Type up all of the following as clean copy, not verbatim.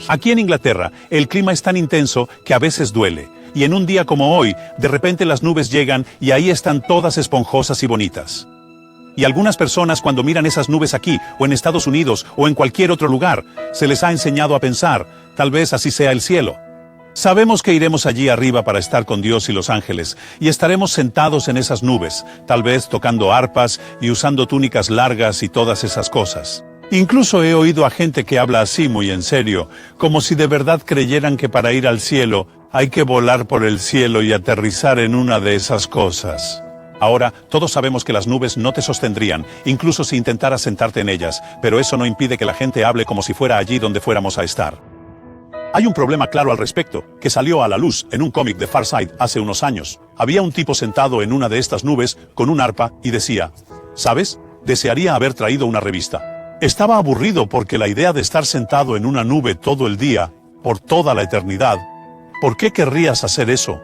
Aquí en Inglaterra, el clima es tan intenso que a veces duele. Y en un día como hoy, de repente las nubes llegan y ahí están todas esponjosas y bonitas. Y algunas personas cuando miran esas nubes aquí, o en Estados Unidos, o en cualquier otro lugar, se les ha enseñado a pensar, tal vez así sea el cielo. Sabemos que iremos allí arriba para estar con Dios y los ángeles, y estaremos sentados en esas nubes, tal vez tocando arpas y usando túnicas largas y todas esas cosas. Incluso he oído a gente que habla así muy en serio, como si de verdad creyeran que para ir al cielo hay que volar por el cielo y aterrizar en una de esas cosas. Ahora, todos sabemos que las nubes no te sostendrían, incluso si intentaras sentarte en ellas, pero eso no impide que la gente hable como si fuera allí donde fuéramos a estar. Hay un problema claro al respecto, que salió a la luz en un cómic de Far Side hace unos años. Había un tipo sentado en una de estas nubes con un arpa y decía, ¿sabes? Desearía haber traído una revista. Estaba aburrido porque la idea de estar sentado en una nube todo el día, por toda la eternidad, ¿por qué querrías hacer eso?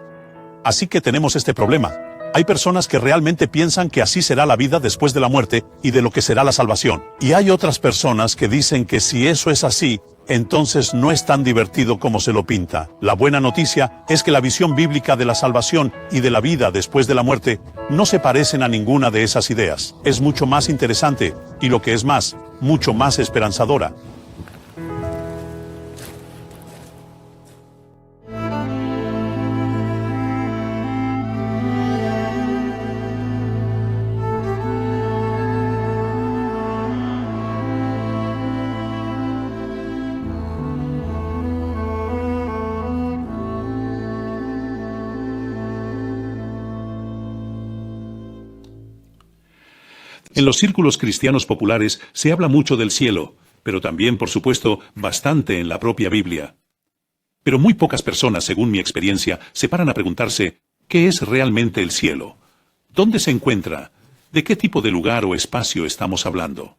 Así que tenemos este problema. Hay personas que realmente piensan que así será la vida después de la muerte y de lo que será la salvación. Y hay otras personas que dicen que si eso es así, entonces no es tan divertido como se lo pinta. La buena noticia es que la visión bíblica de la salvación y de la vida después de la muerte no se parecen a ninguna de esas ideas. Es mucho más interesante y, lo que es más, mucho más esperanzadora. En los círculos cristianos populares se habla mucho del cielo, pero también, por supuesto, bastante en la propia Biblia. Pero muy pocas personas, según mi experiencia, se paran a preguntarse, ¿qué es realmente el cielo? ¿Dónde se encuentra? ¿De qué tipo de lugar o espacio estamos hablando?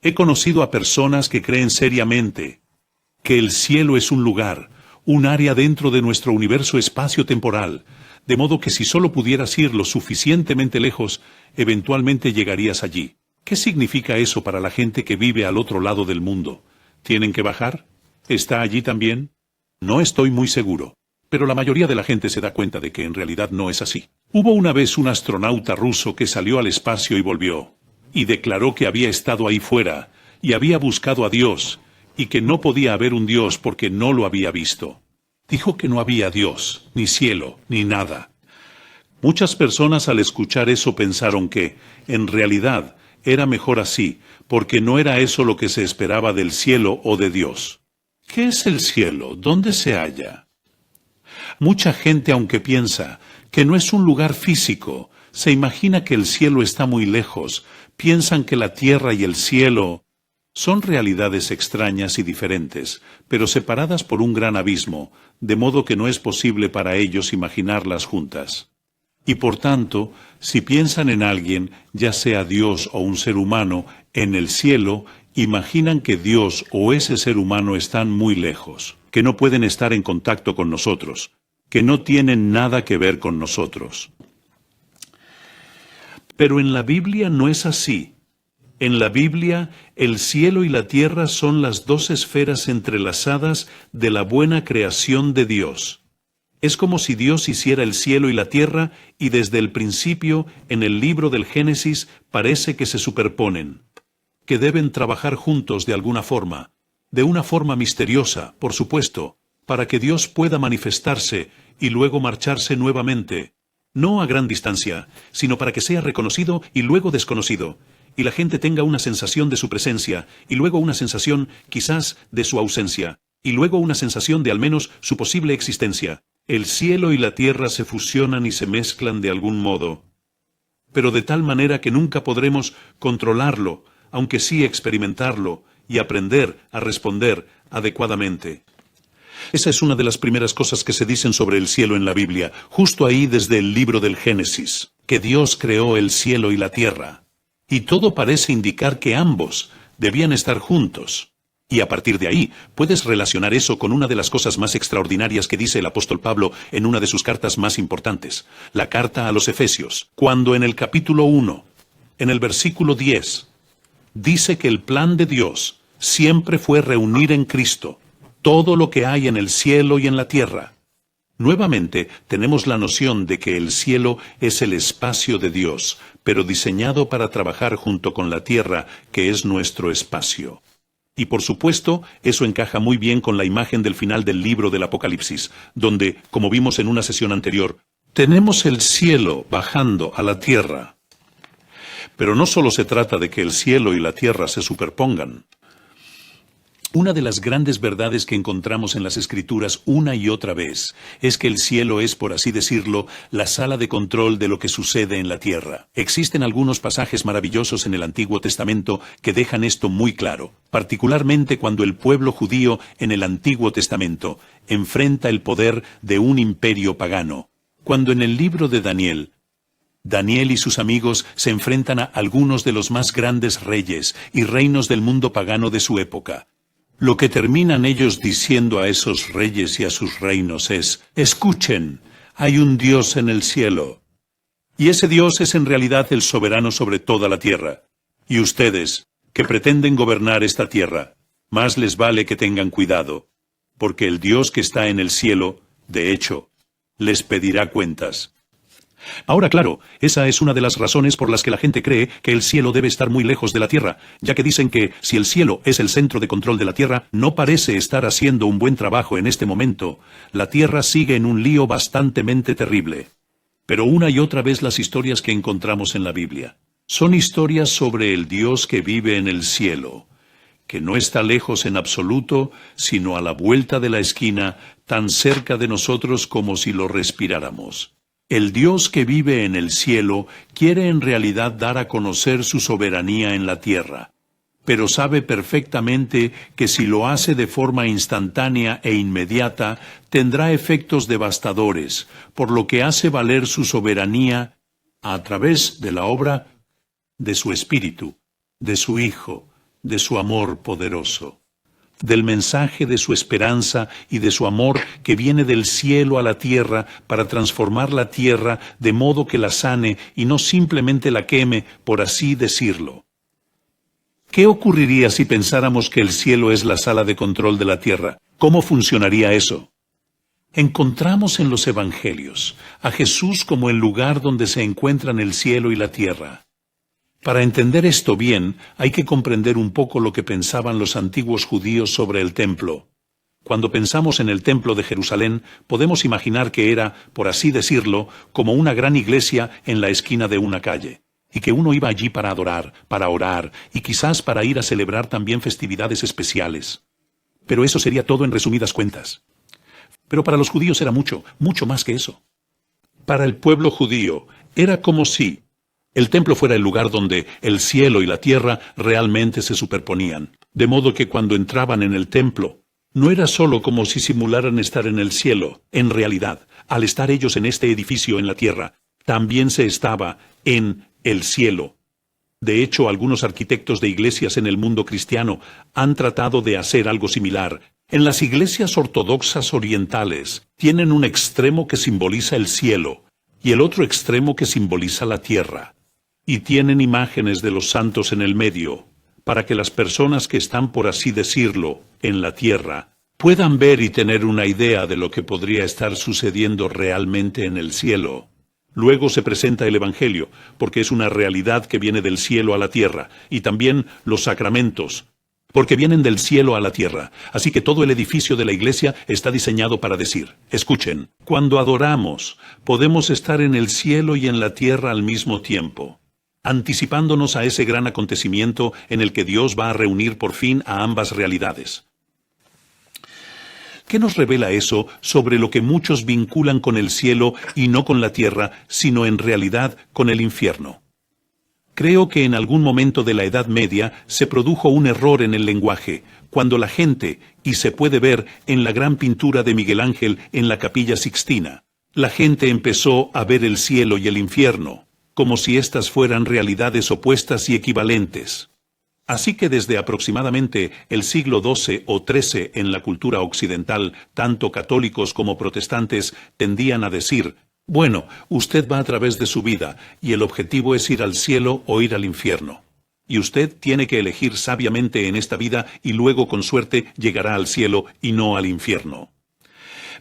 He conocido a personas que creen seriamente que el cielo es un lugar, un área dentro de nuestro universo espacio-temporal, de modo que si solo pudieras ir lo suficientemente lejos, eventualmente llegarías allí. ¿Qué significa eso para la gente que vive al otro lado del mundo? ¿Tienen que bajar? ¿Está allí también? No estoy muy seguro, pero la mayoría de la gente se da cuenta de que en realidad no es así. Hubo una vez un astronauta ruso que salió al espacio y volvió, y declaró que había estado ahí fuera, y había buscado a Dios, y que no podía haber un Dios porque no lo había visto. Dijo que no había Dios, ni cielo, ni nada. Muchas personas al escuchar eso pensaron que, en realidad, era mejor así, porque no era eso lo que se esperaba del cielo o de Dios. ¿Qué es el cielo? ¿Dónde se halla? Mucha gente, aunque piensa que no es un lugar físico, se imagina que el cielo está muy lejos, piensan que la tierra y el cielo son realidades extrañas y diferentes, pero separadas por un gran abismo, de modo que no es posible para ellos imaginarlas juntas. Y por tanto, si piensan en alguien, ya sea Dios o un ser humano, en el cielo, imaginan que Dios o ese ser humano están muy lejos, que no pueden estar en contacto con nosotros, que no tienen nada que ver con nosotros. Pero en la Biblia no es así. En la Biblia, el cielo y la tierra son las dos esferas entrelazadas de la buena creación de Dios. Es como si Dios hiciera el cielo y la tierra y desde el principio, en el libro del Génesis, parece que se superponen, que deben trabajar juntos de alguna forma, de una forma misteriosa, por supuesto, para que Dios pueda manifestarse y luego marcharse nuevamente, no a gran distancia, sino para que sea reconocido y luego desconocido, y la gente tenga una sensación de su presencia, y luego una sensación, quizás, de su ausencia, y luego una sensación de al menos su posible existencia. El cielo y la tierra se fusionan y se mezclan de algún modo, pero de tal manera que nunca podremos controlarlo, aunque sí experimentarlo y aprender a responder adecuadamente. Esa es una de las primeras cosas que se dicen sobre el cielo en la Biblia, justo ahí desde el libro del Génesis, que Dios creó el cielo y la tierra. Y todo parece indicar que ambos debían estar juntos. Y a partir de ahí, puedes relacionar eso con una de las cosas más extraordinarias que dice el apóstol Pablo en una de sus cartas más importantes, la carta a los Efesios, cuando en el capítulo 1, en el versículo 10, dice que el plan de Dios siempre fue reunir en Cristo todo lo que hay en el cielo y en la tierra. Nuevamente, tenemos la noción de que el cielo es el espacio de Dios, pero diseñado para trabajar junto con la tierra, que es nuestro espacio. Y por supuesto, eso encaja muy bien con la imagen del final del libro del Apocalipsis, donde, como vimos en una sesión anterior, tenemos el cielo bajando a la tierra. Pero no solo se trata de que el cielo y la tierra se superpongan. Una de las grandes verdades que encontramos en las Escrituras una y otra vez es que el cielo es, por así decirlo, la sala de control de lo que sucede en la tierra. Existen algunos pasajes maravillosos en el Antiguo Testamento que dejan esto muy claro, particularmente cuando el pueblo judío en el Antiguo Testamento enfrenta el poder de un imperio pagano. Cuando en el libro de Daniel y sus amigos se enfrentan a algunos de los más grandes reyes y reinos del mundo pagano de su época. Lo que terminan ellos diciendo a esos reyes y a sus reinos es: escuchen, hay un Dios en el cielo. Y ese Dios es en realidad el soberano sobre toda la tierra. Y ustedes, que pretenden gobernar esta tierra, más les vale que tengan cuidado, porque el Dios que está en el cielo, de hecho, les pedirá cuentas. Ahora, claro, esa es una de las razones por las que la gente cree que el cielo debe estar muy lejos de la tierra, ya que dicen que si el cielo es el centro de control de la tierra, no parece estar haciendo un buen trabajo en este momento. La tierra sigue en un lío bastantemente terrible. Pero una y otra vez las historias que encontramos en la Biblia son historias sobre el Dios que vive en el cielo, que no está lejos en absoluto, sino a la vuelta de la esquina, tan cerca de nosotros como si lo respiráramos. El Dios que vive en el cielo quiere en realidad dar a conocer su soberanía en la tierra, pero sabe perfectamente que si lo hace de forma instantánea e inmediata, tendrá efectos devastadores, por lo que hace valer su soberanía a través de la obra de su Espíritu, de su Hijo, de su amor poderoso, del mensaje de su esperanza y de su amor que viene del cielo a la tierra para transformar la tierra de modo que la sane y no simplemente la queme, por así decirlo. ¿Qué ocurriría si pensáramos que el cielo es la sala de control de la tierra? ¿Cómo funcionaría eso? Encontramos en los Evangelios a Jesús como el lugar donde se encuentran el cielo y la tierra. Para entender esto bien, hay que comprender un poco lo que pensaban los antiguos judíos sobre el templo. Cuando pensamos en el templo de Jerusalén, podemos imaginar que era, por así decirlo, como una gran iglesia en la esquina de una calle, y que uno iba allí para adorar, para orar, y quizás para ir a celebrar también festividades especiales. Pero eso sería todo en resumidas cuentas. Pero para los judíos era mucho, mucho más que eso. Para el pueblo judío, era como si el templo fuera el lugar donde el cielo y la tierra realmente se superponían, de modo que cuando entraban en el templo, no era solo como si simularan estar en el cielo. En realidad, al estar ellos en este edificio en la tierra, también se estaba en el cielo. De hecho, algunos arquitectos de iglesias en el mundo cristiano han tratado de hacer algo similar. En las iglesias ortodoxas orientales, tienen un extremo que simboliza el cielo y el otro extremo que simboliza la tierra. Y tienen imágenes de los santos en el medio, para que las personas que están, por así decirlo, en la tierra, puedan ver y tener una idea de lo que podría estar sucediendo realmente en el cielo. Luego se presenta el Evangelio, porque es una realidad que viene del cielo a la tierra, y también los sacramentos, porque vienen del cielo a la tierra. Así que todo el edificio de la iglesia está diseñado para decir, escuchen, cuando adoramos, podemos estar en el cielo y en la tierra al mismo tiempo, anticipándonos a ese gran acontecimiento en el que Dios va a reunir por fin a ambas realidades. ¿Qué nos revela eso sobre lo que muchos vinculan con el cielo y no con la tierra, sino en realidad con el infierno? Creo que en algún momento de la Edad Media se produjo un error en el lenguaje, cuando la gente, y se puede ver en la gran pintura de Miguel Ángel en la Capilla Sixtina, la gente empezó a ver el cielo y el infierno, como si éstas fueran realidades opuestas y equivalentes. Así que desde aproximadamente el siglo XII o XIII en la cultura occidental, tanto católicos como protestantes tendían a decir, bueno, usted va a través de su vida, y el objetivo es ir al cielo o ir al infierno. Y usted tiene que elegir sabiamente en esta vida y luego con suerte llegará al cielo y no al infierno.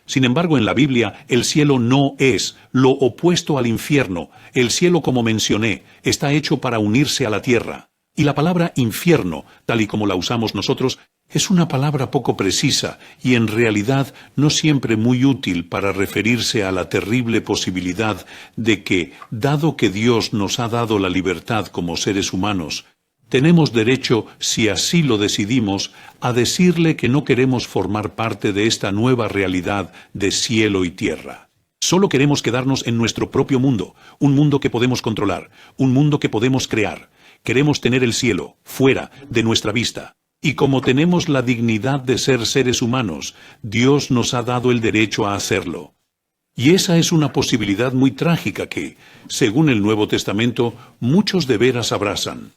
Sin embargo, en la Biblia, el cielo no es lo opuesto al infierno. El cielo, como mencioné, está hecho para unirse a la tierra. Y la palabra infierno, tal y como la usamos nosotros, es una palabra poco precisa y en realidad no siempre muy útil para referirse a la terrible posibilidad de que, dado que Dios nos ha dado la libertad como seres humanos, tenemos derecho, si así lo decidimos, a decirle que no queremos formar parte de esta nueva realidad de cielo y tierra. Solo queremos quedarnos en nuestro propio mundo, un mundo que podemos controlar, un mundo que podemos crear. Queremos tener el cielo, fuera de nuestra vista. Y como tenemos la dignidad de ser seres humanos, Dios nos ha dado el derecho a hacerlo. Y esa es una posibilidad muy trágica que, según el Nuevo Testamento, muchos de veras abrazan.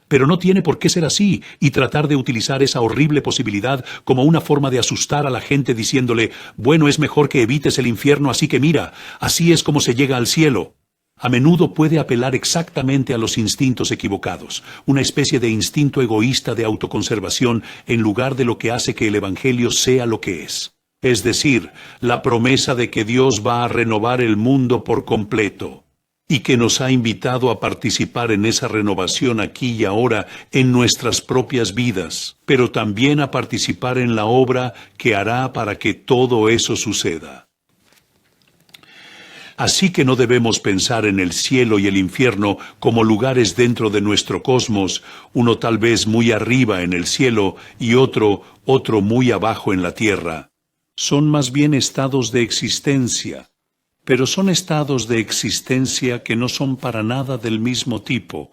Pero no tiene por qué ser así y tratar de utilizar esa horrible posibilidad como una forma de asustar a la gente diciéndole, bueno, es mejor que evites el infierno, así que mira, así es como se llega al cielo. A menudo puede apelar exactamente a los instintos equivocados, una especie de instinto egoísta de autoconservación en lugar de lo que hace que el Evangelio sea lo que es. Es decir, la promesa de que Dios va a renovar el mundo por completo. Y que nos ha invitado a participar en esa renovación aquí y ahora en nuestras propias vidas, pero también a participar en la obra que hará para que todo eso suceda. Así que no debemos pensar en el cielo y el infierno como lugares dentro de nuestro cosmos, uno tal vez muy arriba en el cielo y otro muy abajo en la tierra. Son más bien estados de existencia. Pero son estados de existencia que no son para nada del mismo tipo,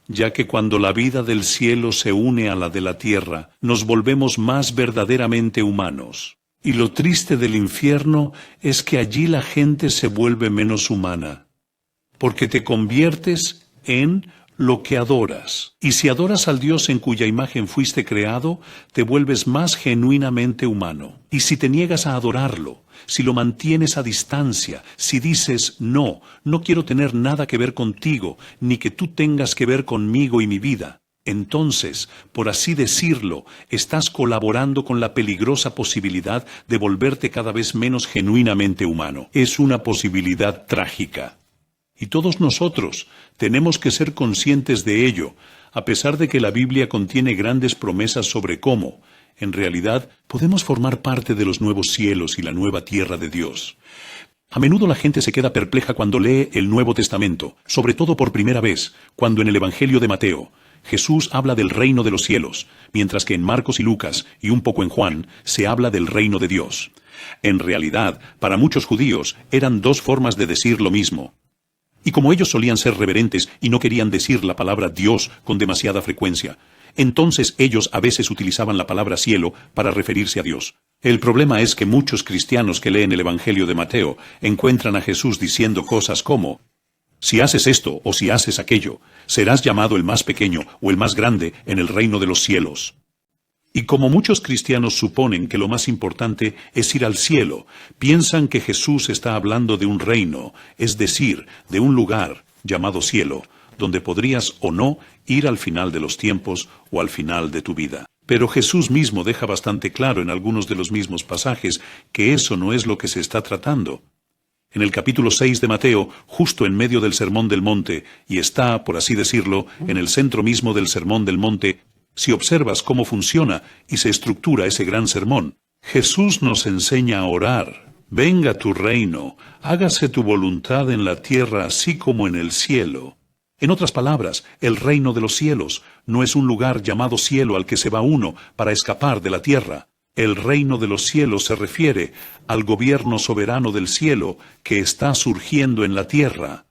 ya que cuando la vida del cielo se une a la de la tierra, nos volvemos más verdaderamente humanos. Y lo triste del infierno es que allí la gente se vuelve menos humana, porque te conviertes en lo que adoras. Y si adoras al Dios en cuya imagen fuiste creado, te vuelves más genuinamente humano. Y si te niegas a adorarlo, si lo mantienes a distancia, si dices, no quiero tener nada que ver contigo, ni que tú tengas que ver conmigo y mi vida, entonces, por así decirlo, estás colaborando con la peligrosa posibilidad de volverte cada vez menos genuinamente humano. Es una posibilidad trágica. Y todos nosotros tenemos que ser conscientes de ello, a pesar de que la Biblia contiene grandes promesas sobre cómo, en realidad, podemos formar parte de los nuevos cielos y la nueva tierra de Dios. A menudo la gente se queda perpleja cuando lee el Nuevo Testamento, sobre todo por primera vez, cuando en el Evangelio de Mateo, Jesús habla del reino de los cielos, mientras que en Marcos y Lucas, y un poco en Juan, se habla del reino de Dios. En realidad, para muchos judíos, eran dos formas de decir lo mismo. Y como ellos solían ser reverentes y no querían decir la palabra Dios con demasiada frecuencia, entonces ellos a veces utilizaban la palabra cielo para referirse a Dios. El problema es que muchos cristianos que leen el Evangelio de Mateo encuentran a Jesús diciendo cosas como, si haces esto o si haces aquello, serás llamado el más pequeño o el más grande en el reino de los cielos. Y como muchos cristianos suponen que lo más importante es ir al cielo, piensan que Jesús está hablando de un reino, es decir, de un lugar llamado cielo, donde podrías o no ir al final de los tiempos o al final de tu vida. Pero Jesús mismo deja bastante claro en algunos de los mismos pasajes que eso no es lo que se está tratando. En el capítulo 6 de Mateo, justo en medio del Sermón del Monte, y está, por así decirlo, en el centro mismo del Sermón del Monte, si observas cómo funciona y se estructura ese gran sermón, Jesús nos enseña a orar. Venga tu reino, hágase tu voluntad en la tierra así como en el cielo. En otras palabras, el reino de los cielos no es un lugar llamado cielo al que se va uno para escapar de la tierra. El reino de los cielos se refiere al gobierno soberano del cielo que está surgiendo en la tierra.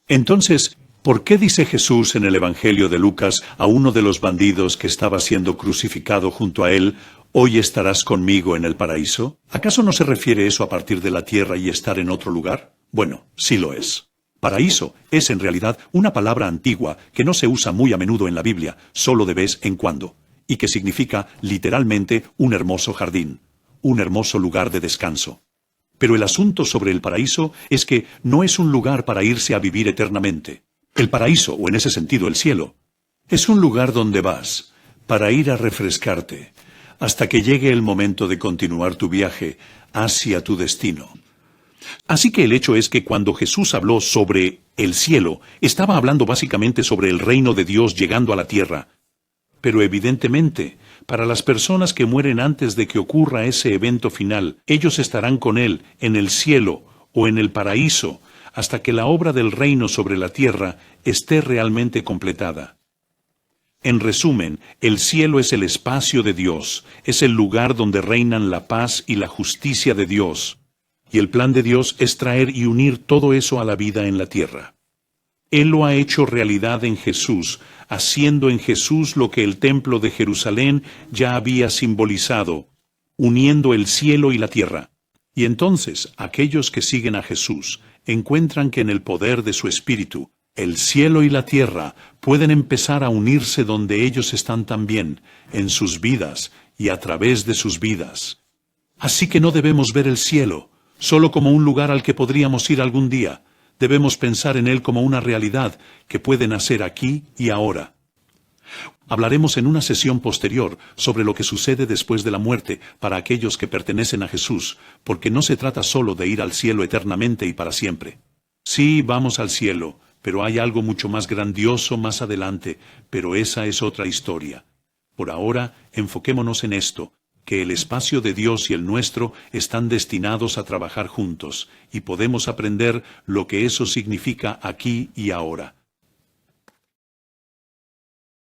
Entonces, ¿por qué dice Jesús en el Evangelio de Lucas a uno de los bandidos que estaba siendo crucificado junto a él, hoy estarás conmigo en el paraíso? ¿Acaso no se refiere eso a partir de la tierra y estar en otro lugar? Bueno, sí lo es. Paraíso es en realidad una palabra antigua que no se usa muy a menudo en la Biblia, solo de vez en cuando, y que significa literalmente un hermoso jardín, un hermoso lugar de descanso. Pero el asunto sobre el paraíso es que no es un lugar para irse a vivir eternamente. El paraíso, o en ese sentido el cielo, Es un lugar donde vas para ir a refrescarte, hasta que llegue el momento de continuar tu viaje hacia tu destino. Así que el hecho es que cuando Jesús habló sobre el cielo, estaba hablando básicamente sobre el reino de Dios llegando a la tierra. Pero evidentemente, para las personas que mueren antes de que ocurra ese evento final, ellos estarán con Él en el cielo o en el paraíso, hasta que la obra del reino sobre la tierra esté realmente completada. En resumen, el cielo es el espacio de Dios, es el lugar donde reinan la paz y la justicia de Dios. Y el plan de Dios es traer y unir todo eso a la vida en la tierra. Él lo ha hecho realidad en Jesús, haciendo en Jesús lo que el templo de Jerusalén ya había simbolizado, uniendo el cielo y la tierra. Y entonces, aquellos que siguen a Jesús encuentran que en el poder de su Espíritu, el cielo y la tierra pueden empezar a unirse donde ellos están también, en sus vidas y a través de sus vidas. Así que no debemos ver el cielo solo como un lugar al que podríamos ir algún día. Debemos pensar en él como una realidad que puede nacer aquí y ahora. Hablaremos en una sesión posterior sobre lo que sucede después de la muerte para aquellos que pertenecen a Jesús, porque no se trata solo de ir al cielo eternamente y para siempre. Sí, vamos al cielo, pero hay algo mucho más grandioso más adelante, pero esa es otra historia. Por ahora, enfoquémonos en esto, que el espacio de Dios y el nuestro están destinados a trabajar juntos, y podemos aprender lo que eso significa aquí y ahora.